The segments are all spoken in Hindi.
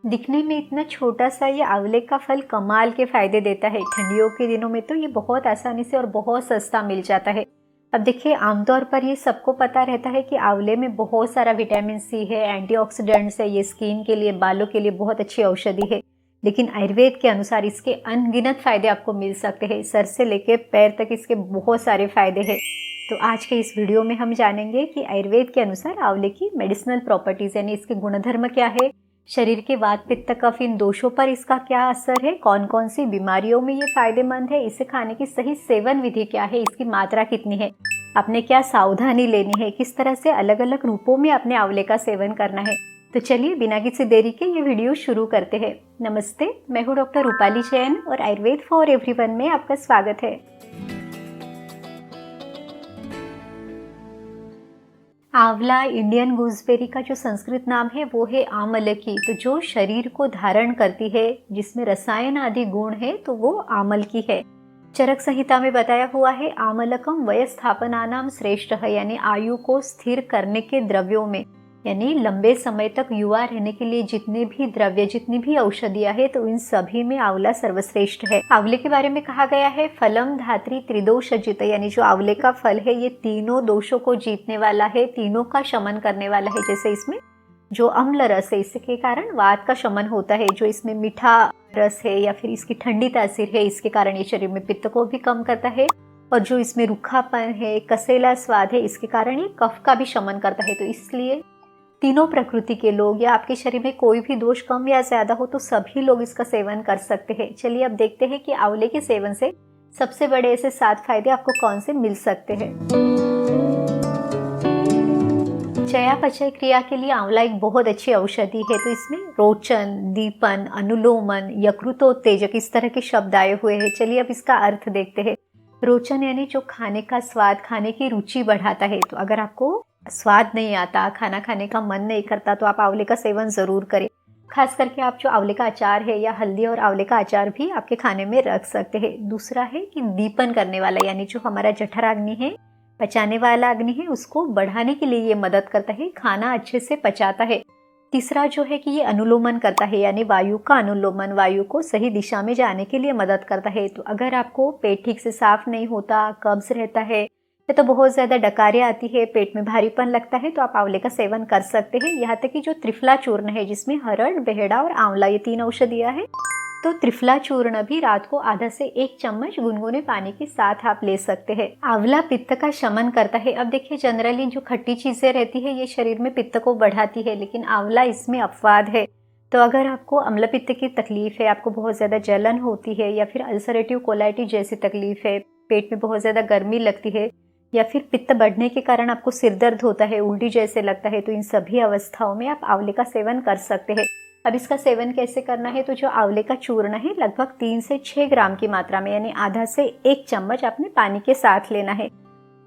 दिखने में इतना छोटा सा ये आंवले का फल कमाल के फायदे देता है। ठंडियों के दिनों में तो ये बहुत आसानी से और बहुत सस्ता मिल जाता है। अब देखिए, आमतौर पर ये सबको पता रहता है कि आंवले में बहुत सारा विटामिन सी है, एंटीऑक्सीडेंट्स है, ये स्किन के लिए, बालों के लिए बहुत अच्छी औषधि है। लेकिन आयुर्वेद के अनुसार इसके अनगिनत फायदे आपको मिल सकते हैं। सर से लेकर पैर तक इसके बहुत सारे फायदे हैं। तो आज के इस वीडियो में हम जानेंगे कि आयुर्वेद के अनुसार आंवले की मेडिसिनल प्रॉपर्टीज यानी इसके गुणधर्म क्या है, शरीर के वात पित्त कफ इन दोषों पर इसका क्या असर है, कौन कौन सी बीमारियों में ये फायदेमंद है, इसे खाने की सही सेवन विधि क्या है, इसकी मात्रा कितनी है, आपने क्या सावधानी लेनी है, किस तरह से अलग अलग रूपों में अपने आंवले का सेवन करना है। तो चलिए बिना किसी देरी के ये वीडियो शुरू करते हैं। नमस्ते, मैं हूँ डॉक्टर रूपाली जैन और आयुर्वेद फॉर एवरीवन में आपका स्वागत है। आंवला इंडियन गूसबेरी का जो संस्कृत नाम है वो है आमलकी। तो जो शरीर को धारण करती है, जिसमें रसायन आदि गुण है, तो वो आमल की है। चरक संहिता में बताया हुआ है, आमलकम वयस्थापनानाम श्रेष्ठ है, यानी आयु को स्थिर करने के द्रव्यों में, यानी लंबे समय तक युवा रहने के लिए जितने भी द्रव्य, जितनी भी औषधियां है, तो इन सभी में आंवला सर्वश्रेष्ठ है। आंवले के बारे में कहा गया है, फलम धात्री त्रिदोष जित, यानी जो आंवले का फल है ये तीनों दोषों को जीतने वाला है, तीनों का शमन करने वाला है। जैसे इसमें जो अम्ल रस है, इसके कारण वात का शमन होता है। जो इसमें मीठा रस है या फिर इसकी ठंडी तासीर है, इसके कारण ये शरीर में पित्त को भी कम करता है। और जो इसमें रूखापन है, कसेला स्वाद है, इसके कारण ये कफ का भी शमन करता है। तो इसलिए तीनों प्रकृति के लोग या आपके शरीर में कोई भी दोष कम या ज्यादा हो तो सभी लोग इसका सेवन कर सकते हैं। चलिए अब देखते हैं कि आंवले के सेवन से सबसे बड़े ऐसे 7 फायदे आपको कौन से मिल सकते हैं। चयापचय क्रिया के लिए आंवला एक बहुत अच्छी औषधि है। तो इसमें रोचन, दीपन, अनुलोमन, यकृतोत्तेजक इस तरह के शब्द आए हुए हैं। चलिए अब इसका अर्थ देखते हैं। रोचन यानी जो खाने का स्वाद, खाने की रुचि बढ़ाता है। तो अगर आपको स्वाद नहीं आता, खाना खाने का मन नहीं करता, तो आप आंवले का सेवन जरूर करें। खास करके आप जो आंवले का अचार है या हल्दी और आंवले का अचार भी आपके खाने में रख सकते हैं। दूसरा है कि दीपन करने वाला, यानी जो हमारा जठराग्नि है, पचाने वाला अग्नि है, उसको बढ़ाने के लिए ये मदद करता है, खाना अच्छे से पचाता है। तीसरा जो है कि ये अनुलोमन करता है, यानी वायु का अनुलोमन, वायु को सही दिशा में जाने के लिए मदद करता है। तो अगर आपको पेट ठीक से साफ नहीं होता, कब्ज रहता है, या तो बहुत ज्यादा डकारें आती है, पेट में भारीपन लगता है, तो आप आंवले का सेवन कर सकते हैं। यहाँ तक कि जो त्रिफला चूर्ण है, जिसमें हरड़, बेहड़ा और आंवला ये 3 औषधियां हैं, तो त्रिफला चूर्ण भी रात को आधा से 1 चम्मच गुनगुने पानी के साथ आप ले सकते हैं। आंवला पित्त का शमन करता है। अब देखिए, जनरली जो खट्टी चीजें रहती है ये शरीर में पित्त को बढ़ाती है, लेकिन आंवला इसमें अपवाद है। तो अगर आपको अम्ल पित्त की तकलीफ है, आपको बहुत ज्यादा जलन होती है, या फिर अल्सरेटिव कोलाइटिस जैसी तकलीफ है, पेट में बहुत ज्यादा गर्मी लगती है, या फिर पित्त बढ़ने के कारण आपको सिर दर्द होता है, उल्टी जैसे लगता है, तो इन सभी अवस्थाओं में आप आंवले का सेवन कर सकते हैं। अब इसका सेवन कैसे करना है, तो जो आंवले का चूर्ण है लगभग 3 से 6 ग्राम की मात्रा में, यानी आधा से 1 चम्मच आपने पानी के साथ लेना है।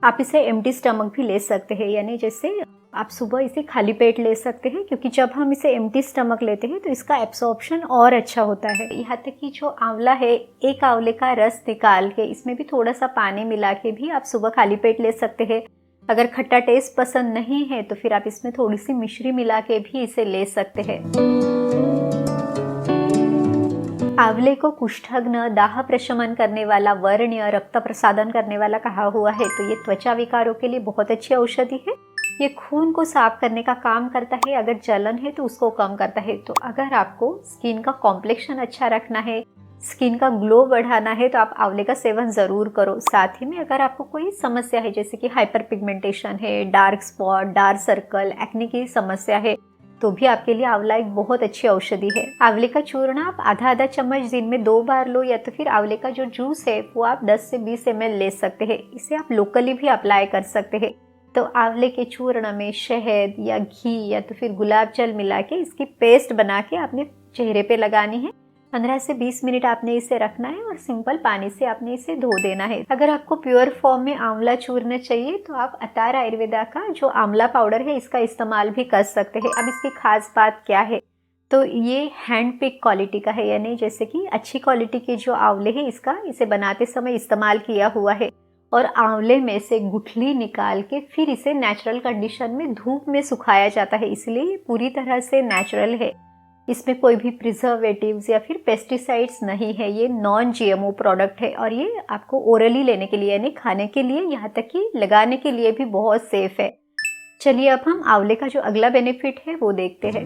आप इसे एम्प्टी स्टमक भी ले सकते हैं, यानी जैसे आप सुबह इसे खाली पेट ले सकते हैं, क्योंकि जब हम इसे एम्प्टी स्टमक लेते हैं तो इसका एब्सॉर्प्शन और अच्छा होता है। यहाँ तक कि जो आंवला है, एक आंवले का रस निकाल के इसमें भी थोड़ा सा पानी मिला के भी आप सुबह खाली पेट ले सकते हैं। अगर खट्टा टेस्ट पसंद नहीं है तो फिर आप इसमें थोड़ी सी मिश्री मिला के भी इसे ले सकते हैं। आंवले को कुष्ठग्न, दाह प्रशमन करने वाला, वर्ण्य, रक्त प्रसादन करने वाला कहा हुआ है। तो ये त्वचा विकारों के लिए बहुत अच्छी औषधि है। ये खून को साफ करने का काम करता है, अगर जलन है तो उसको कम करता है। तो अगर आपको स्किन का कॉम्प्लेक्शन अच्छा रखना है, स्किन का ग्लो बढ़ाना है, तो आप आंवले का सेवन जरूर करो। साथ ही में अगर आपको कोई समस्या है, जैसे कि हाइपर पिगमेंटेशन है, dark spot, dark circle, acne की समस्या है, तो भी आपके लिए आंवला एक बहुत अच्छी औषधि है। आंवले का चूर्ण आप आधा चम्मच दिन में 2 बार लो, या तो फिर आंवले का जो जूस है वो आप 10 से 20 ml ले सकते हैं। इसे आप लोकली भी अप्लाई कर सकते हैं। तो आंवले के चूर्ण में शहद या घी या तो फिर गुलाब जल मिला के इसकी पेस्ट बना के अपने चेहरे पे लगानी है। 15 से 20 मिनट आपने इसे रखना है और सिंपल पानी से आपने इसे धो देना है। अगर आपको प्योर फॉर्म में आंवला चूर्ण चाहिए तो आप अतार आयुर्वेदा का जो आंवला पाउडर है इसका इस्तेमाल भी कर सकते हैं। अब इसकी खास बात क्या है, तो ये हैंड पिक क्वालिटी का है, यानी जैसे कि अच्छी क्वालिटी के जो आंवले है इसका इसे बनाते समय इस्तेमाल किया हुआ है, और आंवले में से गुठली निकाल के फिर इसे नेचुरल कंडीशन में धूप में सुखाया जाता है, इसलिए ये पूरी तरह से नेचुरल है। इसमें कोई भी प्रिजर्वेटिव्स या फिर पेस्टिसाइड्स नहीं है। ये नॉन जीएमओ प्रोडक्ट है और ये आपको ओरली लेने के लिए यानी खाने के लिए, यहाँ तक कि लगाने के लिए भी बहुत सेफ है। चलिए अब हम आंवले का जो अगला बेनिफिट है वो देखते हैं।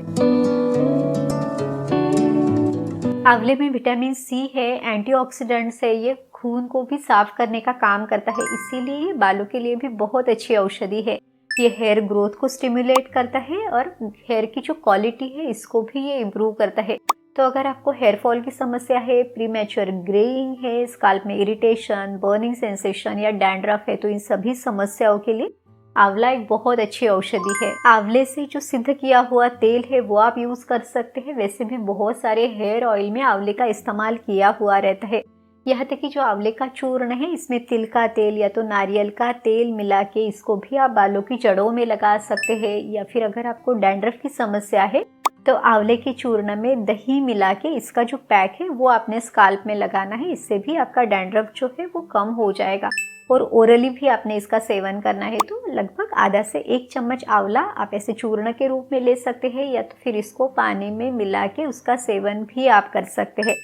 आंवले में विटामिन सी है, एंटीऑक्सीडेंट्स है, ये खून को भी साफ करने का काम करता है, इसीलिए ये बालों के लिए भी बहुत अच्छी औषधि है। ये हेयर ग्रोथ को स्टिमुलेट करता है और हेयर की जो क्वालिटी है इसको भी ये इम्प्रूव करता है। तो अगर आपको हेयर फॉल की समस्या है, प्रीमैच्योर ग्रेइंग है, स्काल्प में इरिटेशन, बर्निंग सेंसेशन या डैंड्रफ है, तो इन सभी समस्याओं के लिए आंवला एक बहुत अच्छी औषधि है। आंवले से जो सिद्ध किया हुआ तेल है वो आप यूज कर सकते हैं। वैसे भी बहुत सारे हेयर ऑयल में आंवले का इस्तेमाल किया हुआ रहता है। यहाँ तक कि जो आंवले का चूर्ण है इसमें तिल का तेल या तो नारियल का तेल मिला के इसको भी आप बालों की जड़ों में लगा सकते हैं, या फिर अगर आपको डैंड्रफ की समस्या है तो आंवले के चूर्ण में दही मिला के इसका जो पैक है वो आपने स्काल्प में लगाना है। इससे भी आपका डैंड्रफ जो है वो कम हो जाएगा। और ओरली भी आपने इसका सेवन करना है तो लगभग आधा से 1 चम्मच आंवला आप ऐसे चूर्ण के रूप में ले सकते हैं, या तो फिर इसको पानी में मिला के उसका सेवन भी आप कर सकते हैं।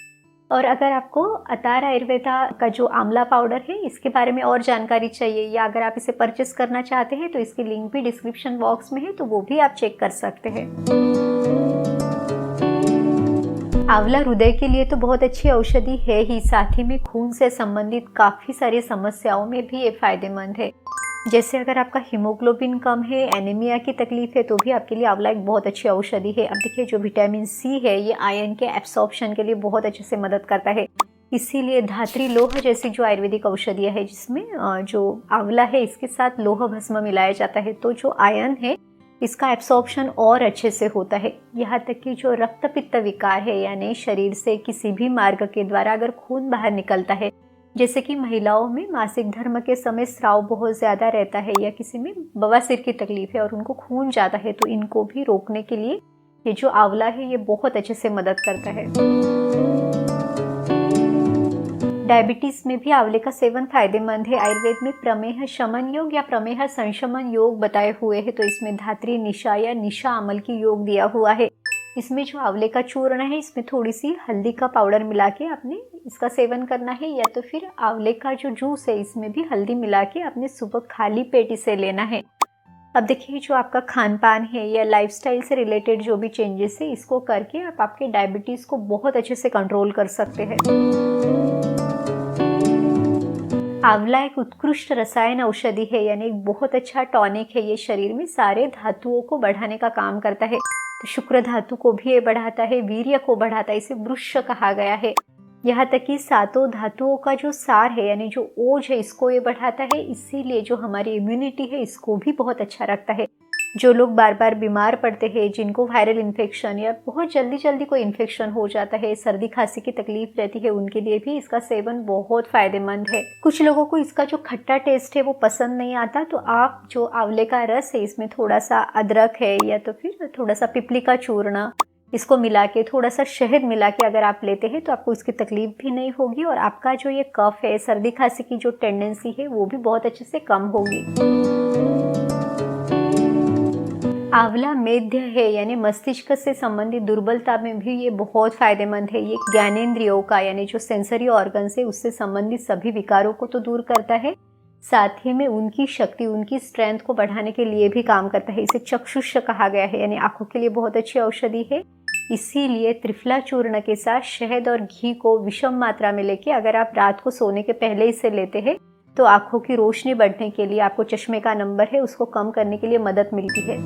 और अगर आपको अतार आयुर्वेदा का जो आंवला पाउडर है इसके बारे में और जानकारी चाहिए, या अगर आप इसे परचेस करना चाहते हैं तो इसकी लिंक भी डिस्क्रिप्शन बॉक्स में है, तो वो भी आप चेक कर सकते हैं। आंवला हृदय के लिए तो बहुत अच्छी औषधि है ही, साथ ही में खून से संबंधित काफ़ी सारी समस्याओं में भी ये फायदेमंद है। जैसे अगर आपका हीमोग्लोबिन कम है, एनीमिया की तकलीफ है, तो भी आपके लिए आंवला एक बहुत अच्छी औषधि है। अब देखिए जो विटामिन सी है ये आयरन के एब्सॉर्प्शन के लिए बहुत अच्छे से मदद करता है, इसीलिए धात्री लोह जैसी जो आयुर्वेदिक औषधियाँ है जिसमें जो आंवला है इसके साथ लोह भस्म मिलाया जाता है, तो जो आयरन है इसका एब्सॉर्प्शन और अच्छे से होता है। यहाँ तक कि जो रक्त पित्त विकार है यानी शरीर से किसी भी मार्ग के द्वारा अगर खून बाहर निकलता है, जैसे कि महिलाओं में मासिक धर्म के समय स्राव बहुत ज़्यादा रहता है, या किसी में बवासीर की तकलीफ है और उनको खून जाता है, तो इनको भी रोकने के लिए ये जो आंवला है ये बहुत अच्छे से मदद करता है। डायबिटीज में भी आंवले का सेवन फायदेमंद है। आयुर्वेद में प्रमेह शमन योग या प्रमेह संशमन योग बताए हुए हैं, तो इसमें धात्री निशा या निशा अमल की योग दिया हुआ है। इसमें जो आंवले का चूर्ण है इसमें थोड़ी सी हल्दी का पाउडर मिला के आपने इसका सेवन करना है, या तो फिर आंवले का जो जूस है इसमें भी हल्दी मिला के आपने सुबह खाली पेट इसे लेना है। अब देखिए जो आपका खान पान है या लाइफस्टाइल से रिलेटेड जो भी चेंजेस है इसको करके आप आपके डायबिटीज़ को बहुत अच्छे से कंट्रोल कर सकते हैं। आंवला एक उत्कृष्ट रसायन औषधि है, यानी एक बहुत अच्छा टॉनिक है। ये शरीर में सारे धातुओं को बढ़ाने का काम करता है, तो शुक्र धातु को भी ये बढ़ाता है, वीर्य को बढ़ाता है, इसे वृक्ष कहा गया है। यहाँ तक कि सातों धातुओं का जो सार है यानी जो ओज है इसको ये बढ़ाता है, इसीलिए जो हमारी इम्यूनिटी है इसको भी बहुत अच्छा रखता है। जो लोग बार बार बीमार पड़ते हैं, जिनको वायरल इन्फेक्शन या बहुत जल्दी जल्दी कोई इन्फेक्शन हो जाता है, सर्दी खांसी की तकलीफ रहती है, उनके लिए भी इसका सेवन बहुत फायदेमंद है। कुछ लोगों को इसका जो खट्टा टेस्ट है वो पसंद नहीं आता, तो आप जो आंवले का रस है इसमें थोड़ा सा अदरक है या तो फिर थोड़ा सा पिपली का चूर्ण इसको मिला के, थोड़ा सा शहद मिला के अगर आप लेते हैं तो आपको इसकी तकलीफ भी नहीं होगी, और आपका जो ये कफ है, सर्दी खांसी की जो टेंडेंसी है वो भी बहुत अच्छे से कम होगी। आंवला मेद्य है, यानी मस्तिष्क से संबंधित दुर्बलता में भी ये बहुत फायदेमंद है। ये ज्ञानेंद्रियों का यानी जो सेंसरी ऑर्गन है उससे संबंधित सभी विकारों को तो दूर करता है, साथ ही में उनकी शक्ति, उनकी स्ट्रेंथ को बढ़ाने के लिए भी काम करता है। इसे चक्षुष कहा गया है, यानी आंखों के लिए बहुत अच्छी औषधि है। इसीलिए त्रिफला चूर्ण के साथ शहद और घी को विषम मात्रा में लेके अगर आप रात को सोने के पहले इसे लेते हैं तो आंखों की रोशनी बढ़ने के लिए, आपको चश्मे का नंबर है उसको कम करने के लिए मदद मिलती है।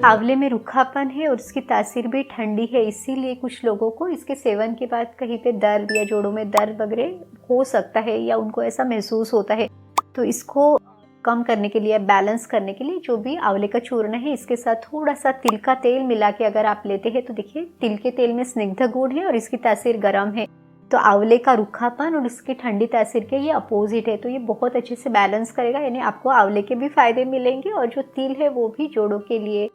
आंवले में रूखापन है और इसकी तासीर भी ठंडी है, इसीलिए कुछ लोगों को इसके सेवन के बाद कहीं पे दर्द या जोड़ों में दर्द वगैरह हो सकता है या उनको ऐसा महसूस होता है, तो इसको कम करने के लिए, बैलेंस करने के लिए जो भी आंवले का चूर्ण है इसके साथ थोड़ा सा तिल का तेल मिला के अगर आप लेते हैं तो देखिए तिल के तेल में स्निग्ध गुण है और इसकी तासीर गर्म है, तो आंवले का रूखापन और इसकी ठंडी तासीर के ये अपोजिट है, तो ये बहुत अच्छे से बैलेंस करेगा। यानी आपको आंवले के भी फायदे मिलेंगे और जो तिल है वो भी जोड़ों के लिए,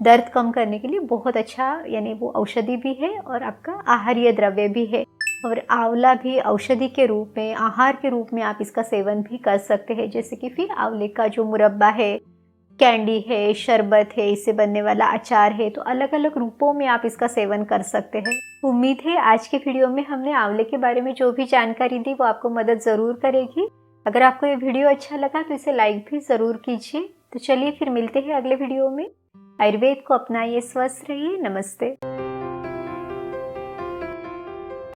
दर्द कम करने के लिए बहुत अच्छा, यानी वो औषधि भी है और आपका आहार्य द्रव्य भी है। और आंवला भी औषधि के रूप में, आहार के रूप में आप इसका सेवन भी कर सकते हैं, जैसे कि फिर आंवले का जो मुरब्बा है, कैंडी है, शरबत है, इससे बनने वाला अचार है, तो अलग अलग रूपों में आप इसका सेवन कर सकते हैं। उम्मीद है आज के वीडियो में हमने आंवले के बारे में जो भी जानकारी दी वो आपको मदद ज़रूर करेगी। अगर आपको ये वीडियो अच्छा लगा तो इसे लाइक भी ज़रूर कीजिए। तो चलिए फिर मिलते हैं अगले वीडियो में। आयुर्वेद को अपनाइए, स्वस्थ रहिए। नमस्ते।